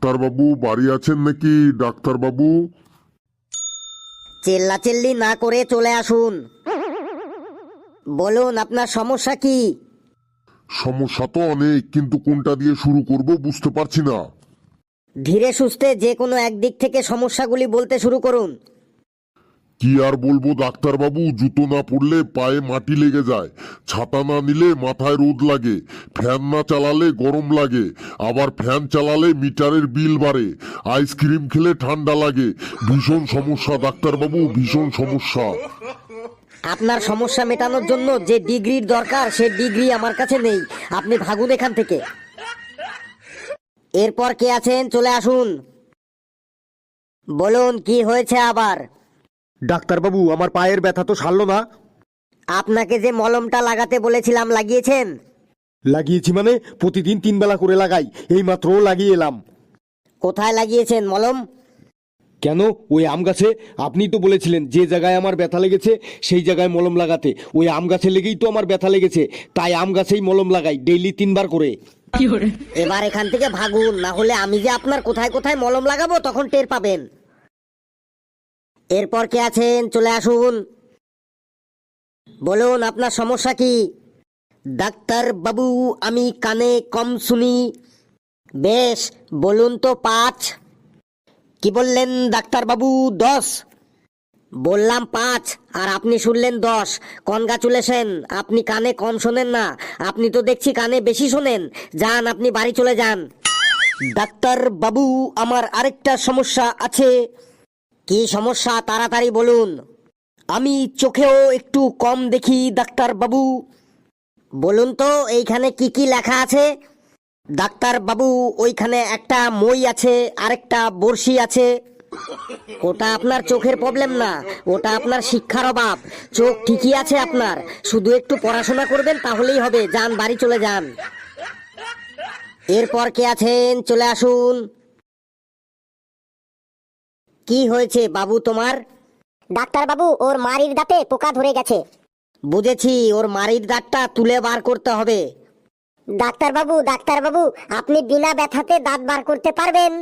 ডাক্তারবাবু বাড়ি আছেন নাকি? ডাক্তারবাবু, চিল্লাচিল্লি না করে চলে আসুন। বলুন আপনার সমস্যা কি? সমস্যা তো অনেক, কিন্তু কোনটা দিয়ে শুরু করব বুঝতে পারছি না। ধীরে সুস্থে যে কোনো একদিক থেকে সমস্যাগুলি বলতে শুরু করুন। কি আর বলবো ডাক্তারবাবু, জুতো না পরলে পায়ে মাটি লেগে যায়, ছাতা না নিলে মাথায় রোদ লাগে, ফ্যান না চালালে গরম লাগে, আবার ফ্যান চালালে মিটারের বিল বাড়ে, আইসক্রিম খেলে ঠান্ডা লাগে। ভীষণ সমস্যা ডাক্তারবাবু, ভীষণ সমস্যা। আপনার সমস্যা মেটানোর জন্য যে ডিগ্রির দরকার সে ডিগ্রি আমার কাছে নেই। আপনি ভাগুন এখান থেকে। এরপর কে আছেন চলে আসুন। বলুন কি হয়েছে আবার? ডাক্তারবাবু, আমার পায়ের ব্যথা তো সারল না। আপনাকে যে মলমটা লাগাতে বলেছিলাম লাগিয়েছেন? লাগিয়েছি মানে? প্রতিদিন 3 বেলা করে লাগাই, এই মাত্র লাগিয়ে এলাম। কোথায় লাগিয়েছেন মলম? কেন, ওই আম গাছে। আপনি তো বলেছিলেন যে জায়গায় আমার ব্যথা লেগেছে সেই জায়গায় মলম লাগাতে। ওই আম গাছে লেগেই তো আমার ব্যথা লেগেছে, তাই আম গাছেই মলম লাগাই ডেইলি 3 বার করে। এবার এখান থেকে ভাগুন, না হলে আমি যে আপনার কোথায় কোথায় মলম লাগাবো তখন টের পাবেন। এরপর কে আছেন চলে আসুন। বলুন আপনার সমস্যা কি? ডাক্তার বাবু, আমি কানে কম শুনি। বেশ, বলুন তো 5। কি বললেন ডাক্তার বাবু? 10। বললাম 5 আর আপনি শুনলেন 10। কনগ্রাচুলেশন, আপনি কানে কম শোনেন না, আপনি তো দেখছি কানে বেশি শোনেন। যান, আপনি বাড়ি চলে যান। ডাক্তার বাবু, আমার আরেকটা সমস্যা আছে। কি সমস্যা তাড়াতাড়ি বলুন। আমি চোখেও একটু কম দেখি ডাক্তার বাবু। বলুন তো এইখানে কি কি লেখা আছে? ডাক্তার বাবু, ওইখানে একটা মই আছে, আরেকটা বড়শি আছে। ওটা আপনার চোখের প্রবলেম না, ওটা আপনার শিক্ষার অভাব। চোখ ঠিকই আছে আপনার, শুধু একটু পড়াশোনা করবেন তাহলেই হবে। যান, বাড়ি চলে যান। এরপর কে আছেন চলে আসুন। কি হয়েছে বাবু তোমার? ডাক্তার বাবু, ওর মাড়ির দাঁতে পোকা ধরে গেছে। বুঝেছি, ওর মাড়ির দাঁতটা তুলে বার করতে হবে। ডাক্তার বাবু, আপনি বিনা ব্যথাতে দাঁত বার করতে পারবেন?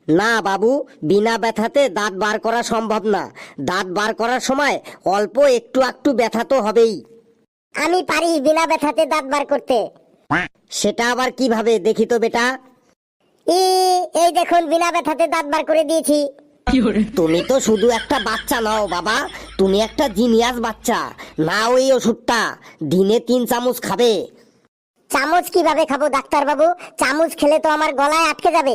না বাবু, বিনা ব্যথাতে দাঁত বার করা সম্ভব না। দাঁত বার করার সময় অল্প একটু একটু ব্যথা তো হবেই। আমি পারি বিনা ব্যথাতে দাঁত বার করতে। সেটা আবার কিভাবে দেখি তো বেটা? এই দেখুন, বিনা ব্যথাতে দাঁত বার করে দিয়েছি। তুমি তো শুধু একটা বাচ্চা নও বাবা, তুমি একটা জিনিয়াস বাচ্চা। নাও এই ওষুধটা, দিনে 3 চামচ খাবে। চামচ কিভাবে খাবো ডাক্তার বাবু? চামচ খেলে তো আমার গলায় আটকে যাবে।